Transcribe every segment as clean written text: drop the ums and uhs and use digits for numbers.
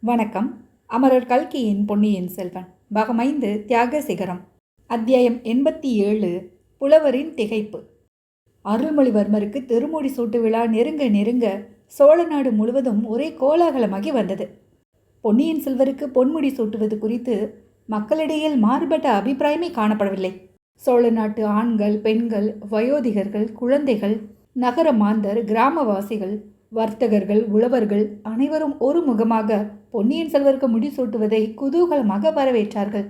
வணக்கம். அமரர் கல்கியின் பொன்னியின் செல்வன் பாகம் 5 தியாக சிகரம். அத்தியாயம் 87 புலவரின் திகைப்பு. அருள்மொழிவர்மருக்கு திருமுடி சூட்டு விழா நெருங்க நெருங்க சோழ நாடு முழுவதும் ஒரே கோலாகலமாகி வந்தது. பொன்னியின் செல்வருக்கு பொன்முடி சூட்டுவது குறித்து மக்களிடையில் மாறுபட்ட அபிப்பிராயமே காணப்படவில்லை. சோழ நாட்டு ஆண்கள், பெண்கள், வயோதிகர்கள், குழந்தைகள், நகர மாந்தர், கிராமவாசிகள், வர்த்தகர்கள், உழவர்கள் அனைவரும் ஒரு முகமாக பொன்னியின் செல்வருக்கு முடிசூட்டுவதை குதூகலமாக வரவேற்றார்கள்.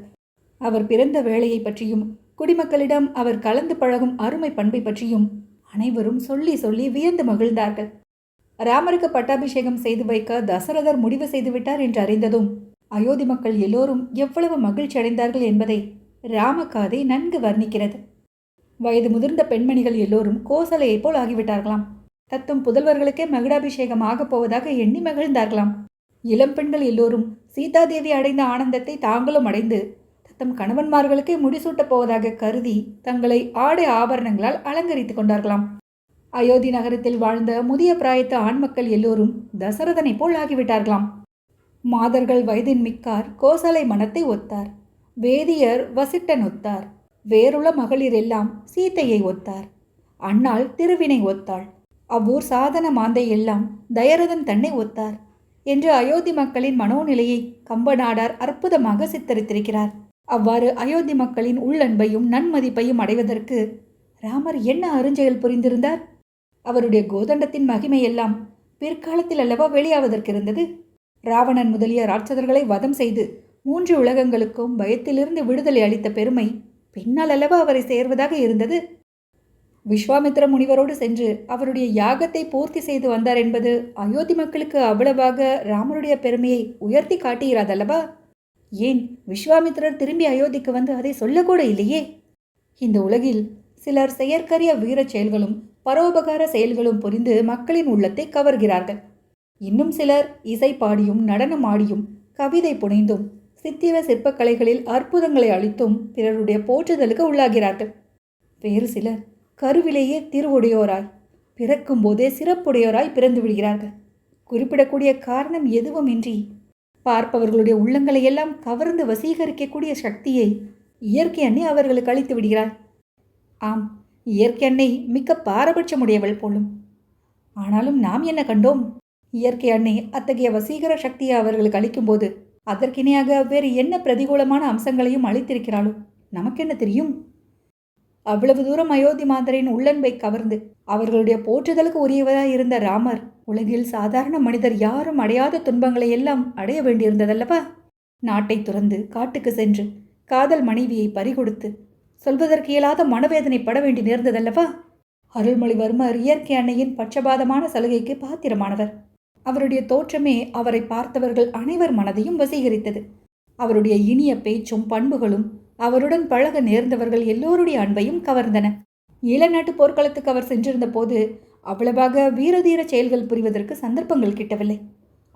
அவர் பிறந்த வேளையை பற்றியும் குடிமக்களிடம் அவர் கலந்து பழகும் அருமை பண்பை பற்றியும் அனைவரும் சொல்லி சொல்லி வியந்து மகிழ்ந்தார்கள். ராமருக்கு பட்டாபிஷேகம் செய்து வைக்க தசரதர் முடிவு செய்துவிட்டார் என்று அறிந்ததும் அயோத்தி மக்கள் எல்லோரும் எவ்வளவு மகிழ்ச்சி அடைந்தார்கள் என்பதை ராமகாதை நன்கு வர்ணிக்கிறது. வயது முதிர்ந்த பெண்மணிகள் எல்லோரும் கோசலையை போல் ஆகிவிட்டார்களாம். தத்தும் புதல்வர்களுக்கே மகுடாபிஷேகம் ஆகப் போவதாக எண்ணி மகிழ்ந்தார்களாம். இளம் பெண்கள் எல்லோரும் சீதாதேவி அடைந்த ஆனந்தத்தை தாங்களும் அடைந்து தத்தம் கணவன்மார்களுக்கே முடிசூட்டப் போவதாக கருதி தங்களை ஆடை ஆபரணங்களால் அலங்கரித்துக் கொண்டார்களாம். அயோத்தி நகரத்தில் வாழ்ந்த முதிய பிராயத்த ஆண் மக்கள் எல்லோரும் தசரதனை போல் ஆகிவிட்டார்களாம். மாதர்கள் வயதின் மிக்கார் கோசலை மனத்தை ஒத்தார். வேதியர் வசிட்டன் ஒத்தார். வேறுள்ள மகளிர் எல்லாம் சீத்தையை ஒத்தார். அன்னாள் திருவினை ஒத்தாள். அவ்வூர் சாதன மாந்தை எல்லாம் தயரதன் தன்னை ஒத்தார் என்று அயோத்தி மக்களின் மனோநிலையை கம்பநாடார் அற்புதமாக சித்தரித்திருக்கிறார். அவ்வாறு அயோத்தி மக்களின் உள்ளன்பையும் நன்மதிப்பையும் அடைவதற்கு ராமர் என்ன அருஞ்செயல் புரிந்திருந்தார்? அவருடைய கோதண்டத்தின் மகிமையெல்லாம் பிற்காலத்தில் அல்லவா வெளியாவதற்கு இருந்தது. ராவணன் முதலிய ராட்சதர்களை வதம் செய்து 3 உலகங்களுக்கும் பயத்திலிருந்து விடுதலை அளித்த பெருமை பின்னால் அல்லவா அவரை சேர்வதாக இருந்தது. விஸ்வாமித்திர முனிவரோடு சென்று அவருடைய யாகத்தை பூர்த்தி செய்து வந்தார் என்பது அயோத்தி மக்களுக்கு அவ்வளவாக ராமருடைய பெருமையை உயர்த்தி காட்டுகிறாதல்லவா? ஏன் விஸ்வாமித்திரர் திரும்பி அயோத்திக்கு வந்து அதை சொல்லக்கூட இல்லையே? இந்த உலகில் சிலர் செயற்கரிய வீரச் செயல்களும் பரோபகார செயல்களும் புரிந்து மக்களின் உள்ளத்தை கவர்கிறார்கள். இன்னும் சிலர் இசை பாடியும் நடனம் ஆடியும் கவிதை புனைந்தும் சித்திர சிற்பக்கலைகளில் அற்புதங்களை அளித்தும் பிறருடைய போற்றுதலுக்கு உள்ளாகிறார்கள். வேறு சிலர் கருவிலேயே திருவுடையோராய் பிறக்கும் போதே சிறப்புடையோராய் பிறந்து விடுகிறார்கள். குறிப்பிடக்கூடிய காரணம் எதுவுமின்றி பார்ப்பவர்களுடைய உள்ளங்களை எல்லாம் கவர்ந்து வசீகரிக்கக்கூடிய சக்தியை இயற்கை அன்னை அவர்களுக்கு அளித்து விடுகிறார். ஆம், இயற்கை அன்னை மிக்க பாரபட்சமுடையவள் போலும். ஆனாலும் நாம் என்ன கண்டோம்? இயற்கை அன்னை அத்தகைய வசீகர சக்தியை அவர்களுக்கு அளிக்கும்போது அதற்கிணையாக வேறு என்ன பிரதிகூலமான அம்சங்களையும் அளித்திருக்கிறாளோ நமக்கென்ன தெரியும்? அவ்வளவு தூரம் அயோத்தி மாந்தரின் உள்ளன்பை கவர்ந்து அவர்களுடைய போற்றுதலுக்கு உரியவராய் இருந்த ராமர் உலகில் சாதாரண மனிதர் யாரும் அடையாத துன்பங்களை எல்லாம் அடைய வேண்டியிருந்ததல்லவா? நாட்டை துறந்து காட்டுக்கு சென்று காதல் மனைவியை பறிகொடுத்து சொல்வதற்கு இயலாத மனவேதனை பட வேண்டி நேர்ந்ததல்லவா? அருள்மொழிவர்மர் இயற்கை அன்னையின் பட்சபாதமான சலுகைக்கு பாத்திரமானவர். அவருடைய தோற்றமே அவரை பார்த்தவர்கள் அனைவர் மனதையும் வசீகரித்தது. அவருடைய இனிய பேச்சும் பண்புகளும் அவருடன் பழக நேர்ந்தவர்கள் எல்லோருடைய அன்பையும் கவர்ந்தன. ஈழநாட்டு போர்க்களத்துக்கு அவர் சென்றிருந்த போது அவ்வளவாக வீரதீர செயல்கள் புரிவதற்கு சந்தர்ப்பங்கள் கிட்டவில்லை.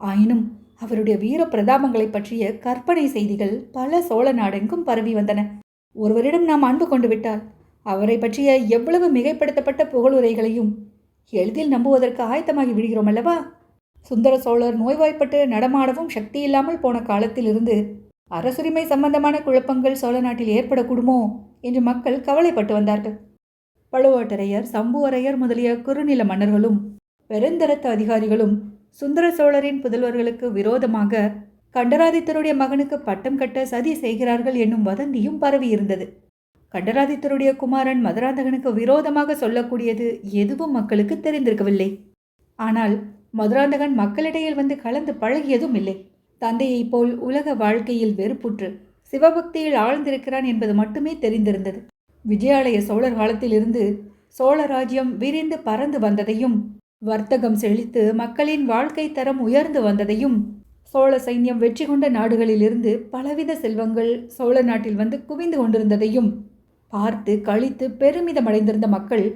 ஆயினும் அவருடைய வீர பிரதாபங்களை பற்றிய கற்பனை செய்திகள் பல சோழ நாடெங்கும் பரவி வந்தன. ஒருவரிடம் நாம் அன்பு கொண்டு விட்டால் அவரை பற்றிய எவ்வளவு மிகைப்படுத்தப்பட்ட புகழுரைகளையும் எளிதில் நம்புவதற்கு ஆயத்தமாகி விடுகிறோம் அல்லவா? சுந்தர சோழர் நோய்வாய்ப்பட்டு நடமாடவும் சக்தி இல்லாமல் போன காலத்திலிருந்து அரசுரிமை சம்பந்தமான குழப்பங்கள் சோழ நாட்டில் ஏற்படக்கூடுமோ என்று மக்கள் கவலைப்பட்டு வந்தார்கள். பழுவேட்டரையர், சம்புவரையர் முதலிய குறுநில மன்னர்களும் பெருந்தரத்து அதிகாரிகளும் சுந்தர சோழரின் புதல்வர்களுக்கு விரோதமாக கண்டராதித்தருடைய மகனுக்கு பட்டம் கட்ட சதி செய்கிறார்கள் என்னும் வதந்தியும் பரவியிருந்தது. கண்டராதித்தருடைய குமாரன் மதுராந்தகனுக்கு விரோதமாக சொல்லக்கூடியது எதுவும் மக்களுக்கு தெரிந்திருக்கவில்லை. ஆனால் மதுராந்தகன் மக்களிடையில் வந்து கலந்து பழகியதும் இல்லை. தந்தையை போல் உலக வாழ்க்கையில் வெறுப்புற்று சிவபக்தியில் ஆழ்ந்திருக்கிறான் என்பது மட்டுமே தெரிந்திருந்தது. விஜயாலய சோழர் காலத்திலிருந்து சோழ ராஜ்யம் விரிந்து பறந்து வந்ததையும் வர்த்தகம் செழித்து மக்களின் வாழ்க்கை தரம் உயர்ந்து வந்ததையும் சோழ சைன்யம் வெற்றி கொண்ட நாடுகளிலிருந்து பலவித செல்வங்கள் சோழ நாட்டில் வந்து குவிந்து கொண்டிருந்ததையும் பார்த்து கழித்து பெருமிதமடைந்திருந்த மக்கள்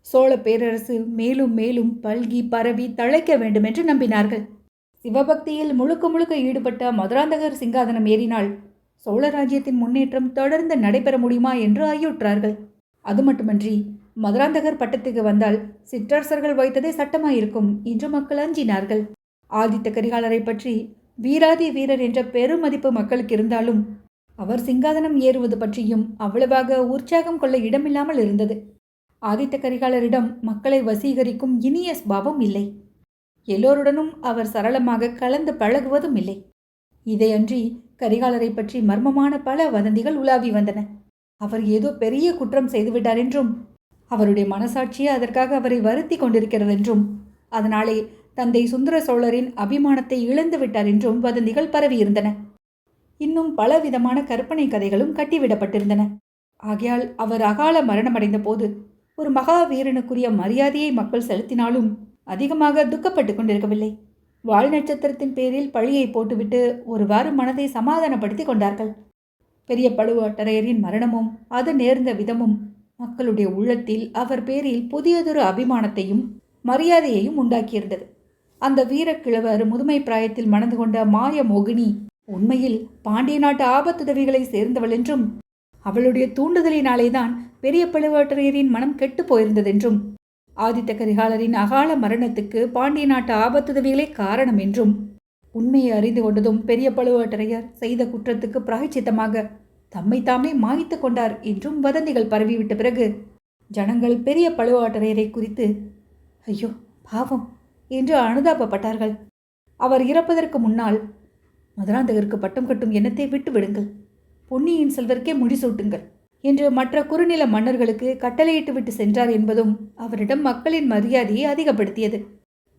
சோழ பேரரசு மேலும் மேலும் பல்கி பரவி தழைக்க வேண்டும் என்று நம்பினார்கள். சிவபக்தியில் முழுக்க முழுக்க ஈடுபட்ட மதுராந்தகர் சிங்காதனம் ஏறினால் சோழ ராஜ்யத்தின் முன்னேற்றம் தொடர்ந்து நடைபெற முடியுமா என்று ஐயுற்றார்கள். அது மட்டுமன்றி மதுராந்தகர் பட்டத்துக்கு வந்தால் சிற்றரசர்கள் வைத்ததே சட்டமாயிருக்கும் என்று மக்கள் அஞ்சினார்கள். ஆதித்த கரிகாலரை பற்றி வீராதி வீரர் என்ற பெருமதிப்பு மக்களுக்கு இருந்தாலும் அவர் சிங்காதனம் ஏறுவது பற்றியும் அவ்வளவாக உற்சாகம் கொள்ள இடமில்லாமல் இருந்தது. ஆதித்த கரிகாலரிடம் மக்களை வசீகரிக்கும் இனிய ஸ்பாவம் இல்லை. எல்லோருடனும் அவர் சரளமாக கலந்து பழகுவதும் இல்லை. இதையன்றி கரிகாலரை பற்றி மர்மமான பல வதந்திகள் உலாவி வந்தன. அவர் ஏதோ பெரிய குற்றம் செய்துவிட்டார் என்றும், அவருடைய மனசாட்சியே அதற்காக அவரை வருத்தி கொண்டிருக்கிறதென்றும், அதனாலே தந்தை சுந்தர சோழரின் அபிமானத்தை இழந்து விட்டார் என்றும் வதந்திகள் பரவியிருந்தன. இன்னும் பலவிதமான கற்பனை கதைகளும் கட்டிவிடப்பட்டிருந்தன. ஆகையால் அவர் அகால மரணமடைந்த போது ஒரு மகாவீரனுக்குரிய மரியாதையை மக்கள் செலுத்தினாலும் அதிகமாக துக்கப்பட்டு கொண்டிருக்கவில்லை. வால் நட்சத்திரத்தின் பேரில் பழியை போட்டுவிட்டு ஒருவாறு மனதை சமாதானப்படுத்தி கொண்டார்கள். பெரிய பழுவேட்டரையரின் மரணமும் அது நேர்ந்த விதமும் மக்களுடைய உள்ளத்தில் அவர் பேரில் புதியதொரு அபிமானத்தையும் மரியாதையையும் உண்டாக்கியிருந்தது. அந்த வீரக்கிழவர் முதுமை பிராயத்தில் மணந்து கொண்ட மாய மோகினி உண்மையில் பாண்டிய நாட்டு ஆபத்துதவிகளை சேர்ந்தவள் என்றும், அவளுடைய தூண்டுதலினாலேதான் பெரிய பழுவேட்டரையரின் மனம் கெட்டு போயிருந்ததென்றும், ஆதித்த கரிகாலரின் அகால மரணத்துக்கு பாண்டிய நாட்டு ஆபத்துதவிகளே காரணம் என்றும் உண்மையை அறிந்து கொண்டதும் பெரிய பழுவேட்டரையர் செய்த குற்றத்துக்கு பிராயச்சித்தமாக தம்மை தாமே மாய்த்து கொண்டார் என்றும் வதந்திகள் பரவிவிட்ட பிறகு ஜனங்கள் பெரிய பழுவேட்டரையரை குறித்து ஐயோ பாவம் என்று அனுதாபப்பட்டார்கள். அவர் இறப்பதற்கு முன்னால் மதுராந்தகருக்கு பட்டம் கட்டும் எண்ணத்தை விட்டு விடுங்கள், பொன்னியின் செல்வருக்கே முடிசூட்டுங்கள் என்று மற்ற குறுநில மன்னர்களுக்கு கட்டளையிட்டு விட்டு சென்றார் என்பதும் அவரிடம் மக்களின் மரியாதையை அதிகப்படுத்தியது.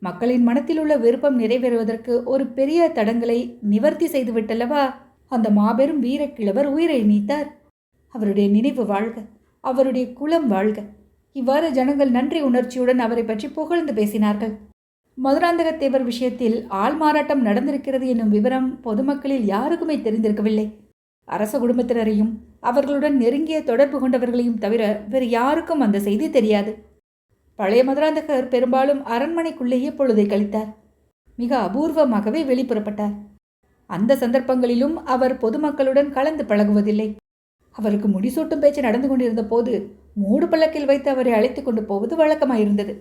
மக்களின் மனத்தில் உள்ள விருப்பம் நிறைவேறுவதற்கு ஒரு பெரிய தடங்களை நிவர்த்தி செய்துவிட்டல்லவா அந்த மாபெரும் வீரக்கிழவர் உயிரை நீத்தார். அவருடைய நினைவு வாழ்க, அவருடைய குலம் வாழ்க. இவ்வாறு ஜனங்கள் நன்றி உணர்ச்சியுடன் அவரை பற்றி புகழ்ந்து பேசினார்கள். மதுராந்தகத்தேவர் விஷயத்தில் ஆள் மாறாட்டம் நடந்திருக்கிறது என்னும் விவரம் பொதுமக்களில் யாருக்குமே தெரிந்திருக்கவில்லை. அரச குடும்பத்தினரையும் அவர்களுடன் நெருங்கிய தொடர்பு கொண்டவர்களையும் தவிர வேறு யாருக்கும் அந்த செய்தி தெரியாது. பழைய மதுராந்தகர் பெரும்பாலும் அரண்மனைக்குள்ளேயே பொழுதை கழித்தார். மிக அபூர்வமாகவே வெளிப்புறப்பட்டார். அந்த சந்தர்ப்பங்களிலும் அவர் பொதுமக்களுடன் கலந்து பழகுவதில்லை. அவருக்கு முடிசூட்டும் பேச்சு நடந்து கொண்டிருந்த போது மூடு பல்லக்கில் வைத்து அவரை அழைத்து கொண்டு போவது வழக்கமாயிருந்தது.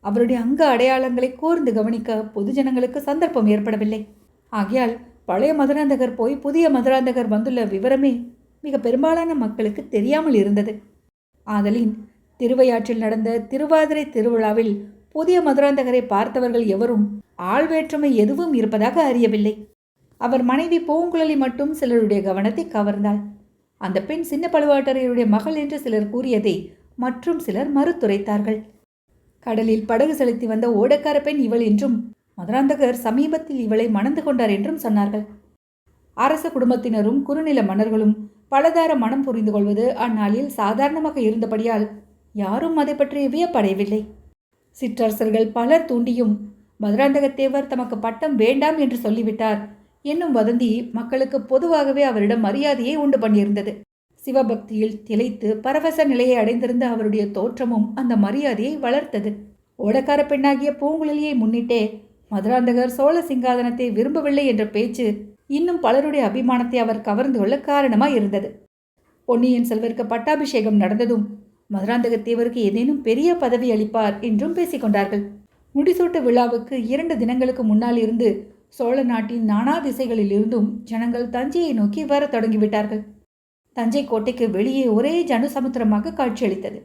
அவருடைய அங்க அடையாளங்களை கூர்ந்து கவனிக்க பொதுஜனங்களுக்கு சந்தர்ப்பம் ஏற்படவில்லை. ஆகையால் பழைய மதுராந்தகர் போய் புதிய மதுராந்தகர் வந்துள்ள விவரமே மிக பெரும்பாலான மக்களுக்கு தெரியாமல் இருந்தது. ஆதலின் திருவையாற்றில் நடந்த திருவாதிரை திருவிழாவில் புதிய மதுராந்தகரை பார்த்தவர்கள் எவரும் ஆள்வேற்றுமை எதுவும் இருப்பதாக அறியவில்லை. அவர் மனைவி பூங்குழலி மட்டும் சிலருடைய கவனத்தை கவர்ந்தாள். அந்த பெண் சின்ன பழுவேட்டரையருடைய மகள் என்று சிலர் கூறியதை மற்றும் சிலர் மறுத்துரைத்தார்கள். கடலில் படகு செலுத்தி வந்த ஓடக்கார பெண் இவள் என்றும், மதுராந்தகர் சமீபத்தில் இவளை மணந்து கொண்டார் என்றும் சொன்னார்கள். அரச குடும்பத்தினரும் குறுநில மன்னர்களும் பலதார மனம் புரிந்து கொள்வது அந்நாளில் சாதாரணமாக இருந்தபடியால் யாரும் அதை பற்றி வியப்படையவில்லை. சிற்றரசர்கள் பலர் தூண்டியும் மதுராந்தகத்தேவர் தமக்கு பட்டம் வேண்டாம் என்று சொல்லிவிட்டார் என்னும் வதந்தி மக்களுக்கு பொதுவாகவே அவரிடம் மரியாதையை உண்டு பண்ணியிருந்தது. சிவபக்தியில் திளைத்து பரவச நிலையை அடைந்திருந்த அவருடைய தோற்றமும் அந்த மரியாதையை வளர்த்தது. ஓடக்கார பெண்ணாகிய பூங்குழலியை முன்னிட்டே மதுராந்தகர் சோழ சிங்காதனத்தை விரும்பவில்லை என்ற பேச்சு இன்னும் பலருடைய அபிமானத்தை அவர் கவர்ந்து கொள்ள காரணமாய் இருந்தது. பொன்னியின் செல்வருக்கு பட்டாபிஷேகம் நடந்ததும் மதுராந்தகத்தேவருக்கு ஏதேனும் பெரிய பதவி அளிப்பார் என்றும் பேசிக்கொண்டார்கள். முடிசூட்டு விழாவுக்கு 2 தினங்களுக்கு முன்னால் இருந்து சோழ நாட்டின் நானா திசைகளில் இருந்தும் ஜனங்கள் தஞ்சையை நோக்கி வர தொடங்கிவிட்டார்கள். தஞ்சை கோட்டைக்கு வெளியே ஒரே ஜனசமுத்திரமாக காட்சியளித்தது.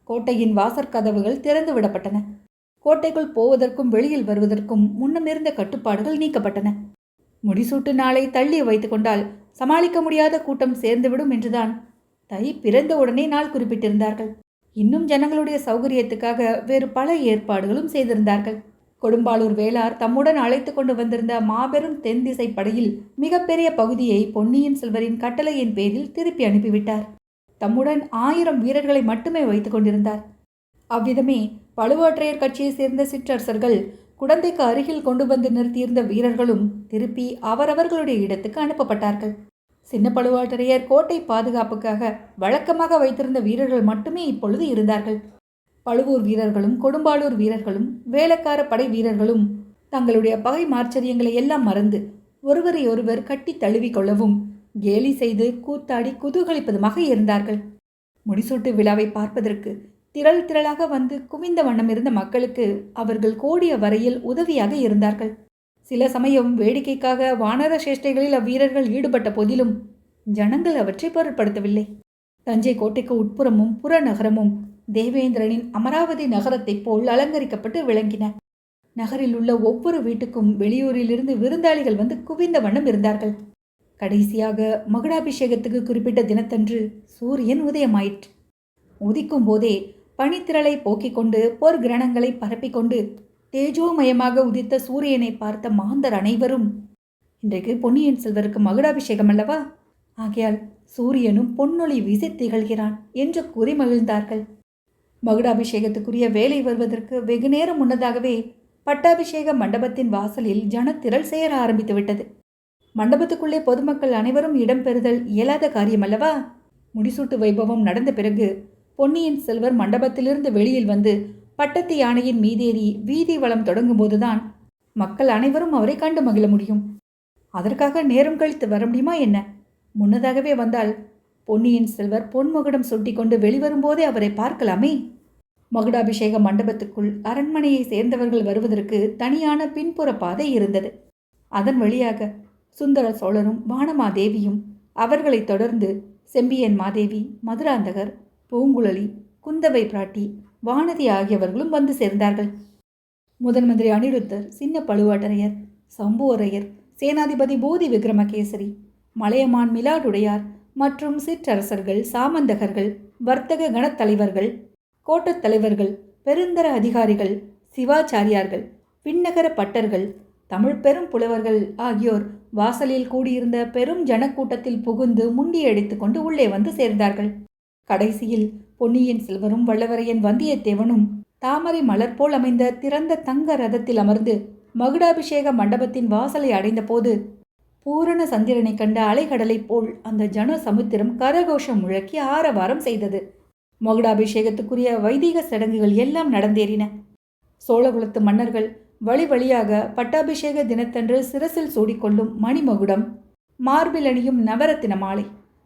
கோட்டையின் வாசற்கதவுகள் திறந்து விடப்பட்டன. கோட்டைக்குள் போவதற்கும் வெளியில் வருவதற்கும் முன்னம் இருந்த கட்டுப்பாடுகள் நீக்கப்பட்டன. முடிசூட்டு நாளை தள்ளி வைத்து கொண்டால் சமாளிக்க முடியாத கூட்டம் சேர்ந்துவிடும் என்றுதான் தை பிறந்த உடனே நாள் குறிப்பிட்டிருந்தார்கள். இன்னும் ஜனங்களுடைய சௌகரியத்துக்காக வேறு பல ஏற்பாடுகளும் செய்திருந்தார்கள். கொடும்பாளூர் வேளார் தம்முடன் அழைத்து கொண்டு வந்திருந்த மாபெரும் தென் திசை படையில் மிகப்பெரிய பகுதியை பொன்னியின் செல்வரின் கட்டளையின் பேரில் திருப்பி அனுப்பிவிட்டார். தம்முடன் 1000 வீரர்களை மட்டுமே வைத்து கொண்டிருந்தார். அவ்விதமே பழுவேற்றையர் கட்சியை சேர்ந்த சிற்றரசர்கள் குடந்தைக்கு அருகில் கொண்டு வந்து நிறுத்தியிருந்த வீரர்களும் திருப்பி அவரவர்களுடைய இடத்துக்கு அனுப்பப்பட்டார்கள். சின்ன பழுவேட்டரையர் கோட்டை பாதுகாப்புக்காக வழக்கமாக வைத்திருந்த வீரர்கள் மட்டுமே இப்பொழுது இருந்தார்கள். பழுவூர் வீரர்களும் கொடும்பாளூர் வீரர்களும் வேளக்கார படை வீரர்களும் தங்களுடைய பகை மார்ச்சரியங்களை எல்லாம் மறந்து ஒருவரை ஒருவர் கட்டி தழுவி கொள்ளவும் கேலி செய்து கூத்தாடி குதூகலிப்பதுமாக இருந்தார்கள். முடிசூட்டு விழாவை பார்ப்பதற்கு திரள் திரளாக வந்து குவிந்த வண்ணம் இருந்த மக்களுக்கு அவர்கள் கோடிய வரையில் உதவியாக இருந்தார்கள். சில சமயம் வேடிக்கைக்காக வானர சேஷ்டைகளில் அவ்வீரர்கள் ஈடுபட்ட போதிலும் ஜனங்கள் அவற்றை பொருட்படுத்தவில்லை. தஞ்சை கோட்டைக்கு உட்புறமும் புறநகரமும் தேவேந்திரனின் அமராவதி நகரத்தைப் போல் அலங்கரிக்கப்பட்டு விளங்கின. நகரில் உள்ள ஒவ்வொரு வீட்டுக்கும் வெளியூரிலிருந்து விருந்தாளிகள் வந்து குவிந்த வண்ணம் இருந்தார்கள். கடைசியாக மகுடாபிஷேகத்துக்கு குறிப்பிட்ட தினத்தன்று சூரியன் உதயமாயிற்று. உதிக்கும் போதே பனித்திரளை போக்கிக் கொண்டு போர் கிரணங்களை பரப்பிக்கொண்டு தேஜோமயமாக உதித்த சூரியனை பார்த்த மாந்தர் அனைவரும், இன்றைக்கு பொன்னியின் செல்வருக்கு மகுடாபிஷேகம் அல்லவா, ஆகையால் சூரியனும் பொன்னொளி வீசி திகழ்கிறான் என்று கூறி மகிழ்ந்தார்கள். மகுடாபிஷேகத்துக்குரிய வேலை வருவதற்கு வெகு நேரம் முன்னதாகவே பட்டாபிஷேக மண்டபத்தின் வாசலில் ஜனத்திரள் சேர ஆரம்பித்து விட்டது. மண்டபத்துக்குள்ளே பொதுமக்கள் அனைவரும் இடம்பெறுதல் இயலாத காரியமல்லவா. முடிசூட்டு வைபவம் நடந்த பிறகு பொன்னியின் செல்வர் மண்டபத்திலிருந்து வெளியில் வந்து பட்டத்து யானையின் மீதேறி வீதி வளம் தொடங்கும் போதுதான் மக்கள் அனைவரும் அவரை கண்டு மகிழ முடியும். அதற்காக நேரம் கழித்து வர முடியுமா என்ன? முன்னதாகவே வந்தால் பொன்னியின் செல்வர் பொன்முகடம் சுட்டி கொண்டு வெளிவரும்போதே அவரை பார்க்கலாமே. மகுடாபிஷேக மண்டபத்துக்குள் அரண்மனையை சேர்ந்தவர்கள் வருவதற்கு தனியான பின்புற பாதை இருந்தது. அதன் வழியாக சுந்தர சோழரும் வானமாதேவியும், அவர்களைத் தொடர்ந்து செம்பியன் மாதேவி, மதுராந்தகர், பூங்குழலி, குந்தவை பிராட்டி, வானதி ஆகியவர்களும் வந்து சேர்ந்தார்கள். முதன் மந்திரி அனிருத்தர், சின்ன பழுவாட்டரையர், சம்புவரையர், சேனாதிபதி பூதி விக்ரமகேசரி, மலையமான் மிலாடுடையார் மற்றும் சிற்றரசர்கள், சாமந்தகர்கள், வர்த்தக கணத்தலைவர்கள், கோட்டத் தலைவர்கள், பெருந்தர அதிகாரிகள், சிவாச்சாரியார்கள், விண்ணகர பட்டர்கள், தமிழ் பெரும் புலவர்கள் ஆகியோர் வாசலில் கூடியிருந்த பெரும் ஜனக்கூட்டத்தில் புகுந்து முண்டியடித்து கொண்டு உள்ளே வந்து சேர்ந்தார்கள். கடைசியில் பொன்னியின் செல்வரும் வல்லவரையன் வந்தியத்தேவனும் தாமரை மலர் போல் அமைந்த திறந்த தங்க ரதத்தில் அமர்ந்து மகுடாபிஷேக மண்டபத்தின் வாசலை அடைந்த போது பூரண சந்திரனை கண்ட அலைகடலைப் போல் அந்த ஜன சமுத்திரம் கரகோஷம் முழக்கி ஆரவாரம் செய்தது. மகுடாபிஷேகத்துக்குரிய வைதிக சடங்குகள் எல்லாம் நடந்தேறின. சோழகுலத்து மன்னர்கள் வழி வழியாக பட்டாபிஷேக தினத்தன்று சிரசில் சூடிக்கொள்ளும் மணிமகுடம், மார்பில் அணியும் நவரத்தின மாலை,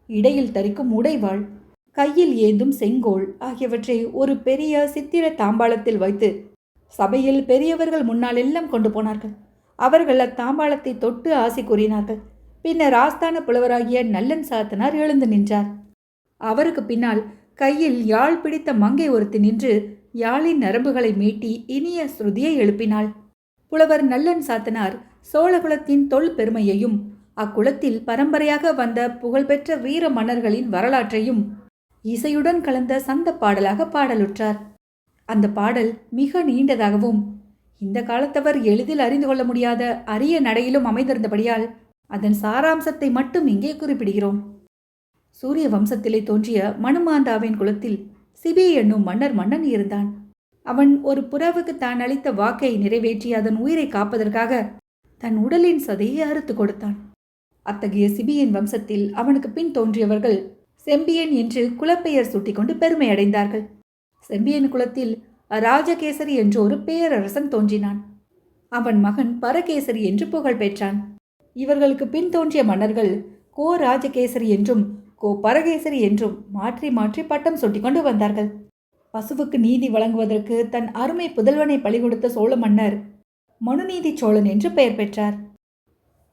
இடையில் தரிக்கும் உடைவாள், கையில் ஏந்தும் செங்கோல் ஆகியவற்றை ஒரு பெரிய சித்திர தாம்பாளத்தில் வைத்து சபையில் பெரியவர்கள் முன்னால் எல்லாம் கொண்டு போனார்கள். அவர்கள் அத்தாம்பாளத்தை தொட்டு ஆசி கூறினார்கள். பின்னர் ஆஸ்தான புலவராகிய நல்லன் சாத்தனார் எழுந்து நின்றார். அவருக்கு பின்னால் கையில் யாழ் பிடித்த மங்கை ஒருத்தி நின்று யாழின் நரம்புகளை மீட்டி இனிய ஸ்ருதியை எழுப்பினாள். புலவர் நல்லன் சாத்தனார் சோழகுலத்தின் தொல் பெருமையையும் அக்குலத்தில் பரம்பரையாக வந்த புகழ்பெற்ற வீர மன்னர்களின் வரலாற்றையும் இசையுடன் கலந்த சந்த பாடலாக பாடலுற்றார். அந்த பாடல் மிக நீண்டதாகவும் இந்த காலத்தவர் எளிதில் அறிந்து கொள்ள முடியாத அரிய நடையிலும் அமைந்திருந்தபடியால் அதன் சாராம்சத்தை மட்டும் இங்கே குறிப்பிடுகிறோம். சூரிய வம்சத்திலே தோன்றிய மனுமாந்தாவின் குலத்தில் சிபி என்னும் மன்னன் இருந்தான். அவன் ஒரு புறாவுக்கு தான் அளித்த வாக்கை நிறைவேற்றி அதன் உயிரை காப்பதற்காக தன் உடலின் சதையை அறுத்து கொடுத்தான். அத்தகைய சிபியின் வம்சத்தில் அவனுக்கு பின் தோன்றியவர்கள் செம்பியன் என்று குலப்பெயர் சூட்டிக்கொண்டு பெருமை அடைந்தார்கள். செம்பியன் குலத்தில் ராஜகேசரி என்ற ஒரு பேரரசன் தோன்றினான். அவன் மகன் பரகேசரி என்று புகழ் பெற்றான். இவர்களுக்கு பின் தோன்றிய மன்னர்கள் கோ ராஜகேசரி என்றும் கோ பரகேசரி என்றும் மாற்றி மாற்றி பட்டம் சூட்டிக்கொண்டு வந்தார்கள். பசுவுக்கு நீதி வழங்குவதற்கு தன் அருமை புதல்வனை பலி கொடுத்த சோழ மன்னர் மனுநீதி சோழன் என்று பெயர் பெற்றார்.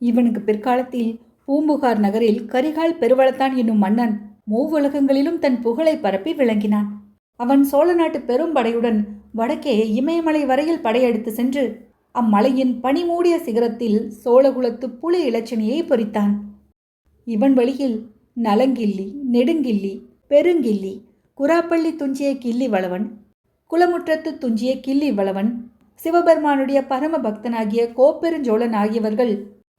இவனுக்கு பிற்காலத்தில் பூம்புகார் நகரில் கரிகால் பெருவளத்தான் என்னும் மன்னன் மூவுலகங்களிலும் தன் புகழை பரப்பி விளங்கினான். அவன் சோழ நாட்டு பெரும் படையுடன் வடக்கே இமயமலை வரையில் படையெடுத்து சென்று அம்மலையின் பனிமூடிய சிகரத்தில் சோழகுலத்து புலி இலச்சினையை பொறித்தான். இவன் வழியில் நலங்கிள்ளி, நெடுங்கிள்ளி, பெருங்கிள்ளி, குராப்பள்ளி துஞ்சிய கிள்ளி வளவன், குளமுற்றத்து துஞ்சிய கிள்ளி வளவன், சிவபெருமானுடைய பரம பக்தனாகிய கோப்பெருஞ்சோழன் ஆகியவர்கள்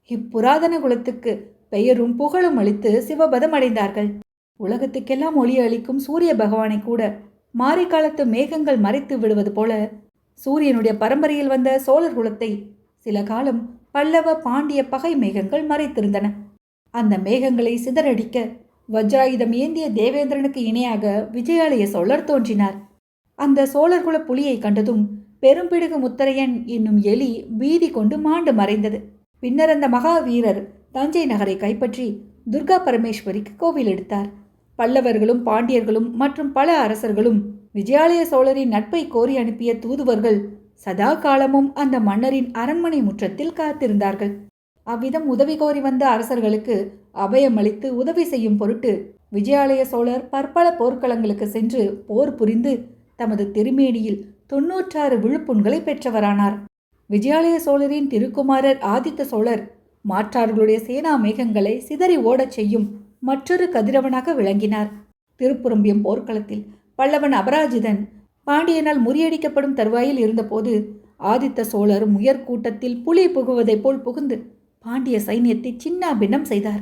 இப்புராதன குலத்துக்கு பெயரும் புகழும் அளித்து சிவபதம் அடைந்தார்கள். உலகத்துக்கெல்லாம் ஒளி அளிக்கும் சூரிய பகவானை கூட மாரிக்காலத்து மேகங்கள் மறைத்து விடுவது போல சூரியனுடைய பரம்பரையில் வந்த சோழர் குலத்தை சில காலம் பல்லவ பாண்டிய பகை மேகங்கள் மறைத்திருந்தன. அந்த மேகங்களை சிதறடிக்க வஜ்ராயுதம் ஏந்திய தேவேந்திரனுக்கு இணையாக விஜயாலய சோழர் தோன்றினார். அந்த சோழர்குல புலியை கண்டதும் பெரும்பிடுகு முத்தரையன் என்னும் எலி பீதி கொண்டு மாண்டு மறைந்தது. பின்னர் அந்த மகாவீரர் தஞ்சை நகரை கைப்பற்றி துர்கா பரமேஸ்வரிக்கு கோவில் எடுத்தார். பல்லவர்களும் பாண்டியர்களும் மற்றும் பல அரசர்களும் விஜயாலய சோழரின் நட்பை கோரி அனுப்பிய தூதுவர்கள் சதா காலமும் அந்த மன்னரின் அரண்மனை முற்றத்தில் காத்திருந்தார்கள். அவ்விதம் உதவி கோரி வந்த அரசர்களுக்கு அபயமளித்து உதவி செய்யும் பொருட்டு விஜயாலய சோழர் பற்பல போர்க்களங்களுக்கு சென்று போர் புரிந்து தமது திருமேனியில் 96 விழுப்புண்களை பெற்றவரானார். விஜயாலய சோழரின் திருக்குமாரர் ஆதித்த சோழர் மாற்றார்களுடைய சேனா மேகங்களை சிதறி ஓடச் செய்யும் மற்றொரு கதிரவனாக விளங்கினார். திருப்புறம்பியம் போர்க்களத்தில் பல்லவன் அபராஜிதன் பாண்டியனால் முறியடிக்கப்படும் தருவாயில் இருந்தபோது ஆதித்த சோழர் முயற்கூட்டத்தில் புலி புகுவதைப் போல் புகுந்து பாண்டிய சைன்யத்தை சின்னா பின்னம் செய்தார்.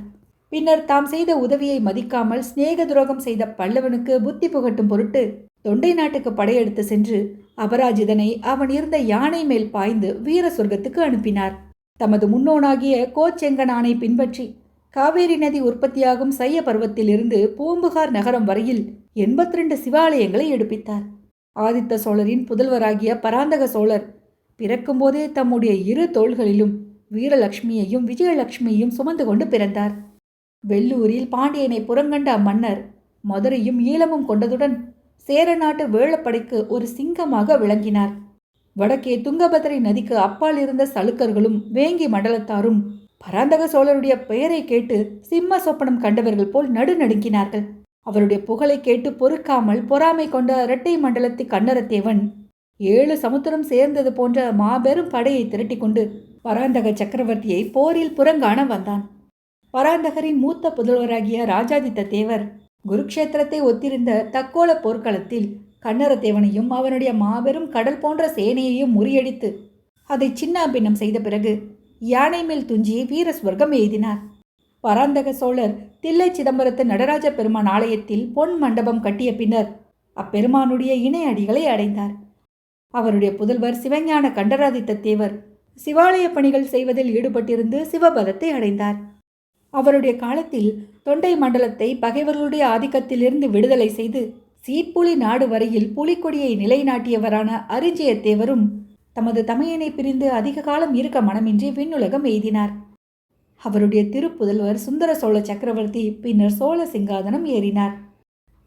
பின்னர் தாம் செய்த உதவியை மதிக்காமல் சிநேக துரோகம் செய்த பல்லவனுக்கு புத்தி புகட்டும் பொருட்டு தொண்டை நாட்டுக்கு படையெடுத்து சென்று அபராஜிதனை அவன் இருந்த யானை மேல் பாய்ந்து வீர சொர்க்கத்துக்கு அனுப்பினார். தமது முன்னோனாகிய கோச்செங்கனானை பின்பற்றி காவேரி நதி உற்பத்தியாகும் சைய பருவத்திலிருந்து பூம்புகார் நகரம் வரையில் 82 சிவாலயங்களை எடுப்பித்தார். ஆதித்த சோழரின் புதல்வராகிய பராந்தக சோழர் பிறக்கும்போதே தம்முடைய 2 தோள்களிலும் வீரலட்சுமியையும் விஜயலட்சுமியையும் சுமந்து கொண்டு பிறந்தார். வெள்ளூரில் பாண்டியனை புறங்கண்ட அம்மன்னர் மதுரையும் ஈழமும் கொண்டதுடன் சேர நாட்டு வேளப்படைக்கு ஒரு சிங்கமாக விளங்கினார். வடக்கே துங்கபத்திரை நதிக்கு அப்பால் இருந்த சளுக்கர்களும் வேங்கி மண்டலத்தாரும் பராந்தக சோழருடைய பெயரை கேட்டு சிம்ம சொப்பனம் கண்டவர்கள் போல் நடுநடுங்கினார்கள். அவருடைய புகழை கேட்டு பொறுக்காமல் பொறாமை கொண்ட இரட்டை மண்டலத்தி கண்ணரத்தேவன் 7 சமுத்திரம் சேர்ந்தது போன்ற மாபெரும் படையை திரட்டி கொண்டு பராந்தக சக்கரவர்த்தியை போரில் புறங்காண வந்தான். பராந்தகரின் மூத்த புதல்வராகிய ராஜாதித்த தேவர் குருக்ஷேத்திரத்தை ஒத்திருந்த தக்கோல போர்க்களத்தில் கண்ணரத்தேவனையும் அவனுடைய மாபெரும் கடல் போன்ற சேனையையும் முறியடித்து அதை சின்னாபின்னம் செய்த பிறகு யானை மேல் துஞ்சி வீர ஸ்வர்க்கம் எய்தினார். பராந்தக சோழர் தில்லை சிதம்பரத்து நடராஜ பெருமான் ஆலயத்தில் பொன் மண்டபம் கட்டிய பின்னர் அப்பெருமானுடைய இணை அடிகளை அடைந்தார். அவருடைய புதல்வர் சிவஞான கண்டராதித்த தேவர் சிவாலய பணிகள் செய்வதில் ஈடுபட்டிருந்து சிவபதத்தை அடைந்தார். அவருடைய காலத்தில் தொண்டை மண்டலத்தை பகைவர்களுடைய ஆதிக்கத்திலிருந்து விடுதலை செய்து சீர்புலி நாடு வரையில் புலிக்கொடியை நிலைநாட்டியவரான அரிஞ்சயத்தேவரும் தமது தமையனை பிரிந்து அதிக காலம் இருக்க மனமின்றி விண்ணுலகம் எய்தினார். அவருடைய திருப்புதல்வர் சுந்தர சோழ சக்கரவர்த்தி பின்னர் சோழ சிங்காதனம் ஏறினார்.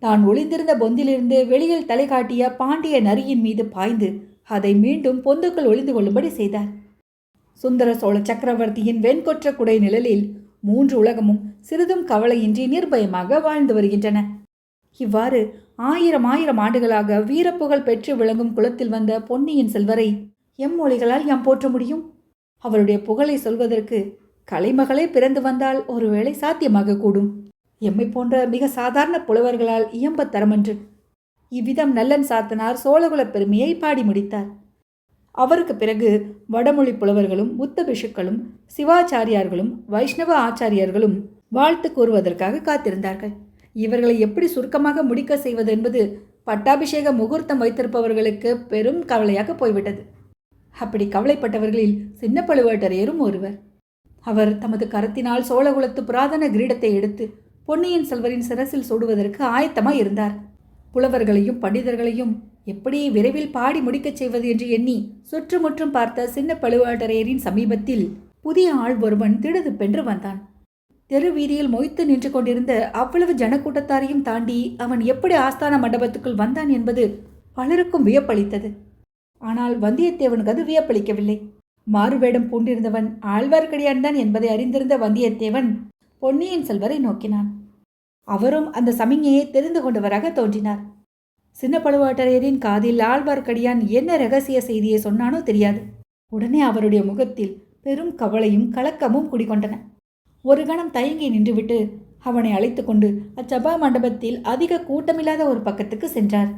தான் ஒளிந்திருந்த பொந்திலிருந்து வெளியில் தலை காட்டிய பாண்டிய நரியின் மீது பாய்ந்து அதை மீண்டும் பொந்துக்குள் ஒளிந்து கொள்ளும்படி செய்தார். சுந்தர சோழ சக்கரவர்த்தியின் வெண்கொற்ற குடை நிழலில் 3 உலகமும் சிறிதும் கவலையின்றி நிர்பயமாக வாழ்ந்து வருகின்றன. இவ்வாறு 1000 ஆண்டுகளாக வீரப்புகழ் பெற்று விளங்கும் குலத்தில் வந்த பொன்னியின் செல்வரை எம்மொழிகளால் யாம் போற்ற முடியும்? அவருடைய புகழை சொல்வதற்கு கலைமகளே பிறந்து வந்தால் ஒருவேளை சாத்தியமாக கூடும். எம்மை போன்ற மிக சாதாரண புலவர்களால் இயம்ப தரமன்று. இவ்விதம் நல்லன் சாத்தனார் சோழகுலப் பெருமையை பாடி முடித்தார். அவருக்கு பிறகு வடமொழி புலவர்களும் புத்த பிஷுக்களும் சிவாச்சாரியார்களும் வைஷ்ணவ ஆச்சாரியர்களும் வாழ்த்து கூறுவதற்காக காத்திருந்தார்கள். இவர்களை எப்படி சுருக்கமாக முடிக்க செய்வது என்பது பட்டாபிஷேக முகூர்த்தம் வைத்திருப்பவர்களுக்கு பெரும் கவலையாக போய்விட்டது. அப்படி கவலைப்பட்டவர்களில் சின்ன பழுவேட்டரையரும் ஒருவர். அவர் தமது கரத்தினால் சோழகுலத்து புராதன கிரீடத்தை எடுத்து பொன்னியின் செல்வரின் சிரசில் சூடுவதற்கு ஆயத்தமாய் இருந்தார். புலவர்களையும் பண்டிதர்களையும் எப்படி விரைவில் பாடி முடிக்கச் செய்வது என்று எண்ணி சுற்றுமுற்றும் பார்த்த சின்ன பழுவேட்டரையரின் சமீபத்தில் புதிய ஆள் ஒருவன் திடுதுப்பென்று வந்தான். தெரு வீதியில் மொய்த்து நின்று கொண்டிருந்த அவ்வளவு ஜனக்கூட்டத்தாரையும் தாண்டி அவன் எப்படி ஆஸ்தான மண்டபத்துக்குள் வந்தான் என்பது பலருக்கும் வியப்பளித்தது. ஆனால் வந்தியத்தேவனுக்கு அது வியப்பளிக்கவில்லை. மாறுவேடம் பூண்டிருந்தவன் ஆழ்வார்க்கடியான் தான் என்பதை அறிந்திருந்த வந்தியத்தேவன் பொன்னியின் செல்வரை நோக்கினான். அவரும் அந்த சமிஞையை தெரிந்து கொண்டவராக தோன்றினார். சின்ன பழுவேட்டரையரின் காதில் ஆழ்வார்க்கடியான் என்ன ரகசிய செய்தியை சொன்னானோ தெரியாது. உடனே அவருடைய முகத்தில் பெரும் கவலையும் கலக்கமும் குடிகொண்டன. ஒரு கணம் தயங்கி நின்றுவிட்டு அவனை அழைத்து கொண்டு அச்சபா மண்டபத்தில் அதிக கூட்டமில்லாத ஒரு பக்கத்துக்கு சென்றார்.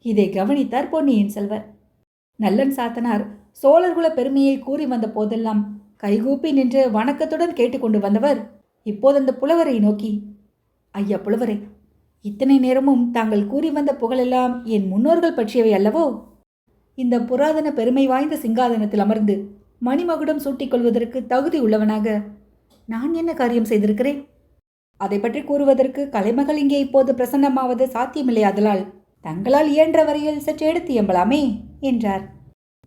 இதை கவனித்தார் பொன்னியின் செல்வர். நல்லன் சாத்தனார் சோழர்குல பெருமையை கூறி வந்த போதெல்லாம் கைகூப்பி நின்று வணக்கத்துடன் கேட்டுக்கொண்டு வந்தவர் இப்போது அந்த புலவரை நோக்கி, ஐயா புலவரே, இத்தனை நேரமும் தாங்கள் கூறி வந்த புகழெல்லாம் என் முன்னோர்கள் பற்றியவை அல்லவோ? இந்த புராதன பெருமை வாய்ந்த சிங்காதனத்தில் அமர்ந்து மணிமகுடம் சூட்டிக்கொள்வதற்கு தகுதி உள்ளவனாக நான் என்ன காரியம் செய்திருக்கிறேன்? அதை பற்றி கூறுவதற்கு கலைமகள் இங்கே இப்போது பிரசன்னமாவது சாத்தியமில்லை. அதலால் தங்களால் இயன்ற வரையில் சற்று எடுத்து எம்பலாமே என்றார்.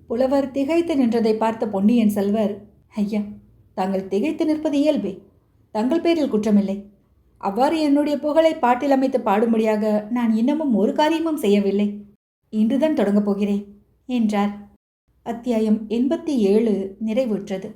புலவர் திகைத்து நின்றதை பார்த்த பொன்னியின் செல்வர், ஐயா, தாங்கள் திகைத்து நிற்பது இயல்பே. தங்கள் பேரில் குற்றமில்லை. அவ்வாறு என்னுடைய புகழை பாட்டில் அமைத்து பாடும்படியாக நான் இன்னமும் ஒரு காரியமும் செய்யவில்லை. இன்றுதான் தொடங்கப் போகிறேன் என்றார். அத்தியாயம் 87 நிறைவுற்றது.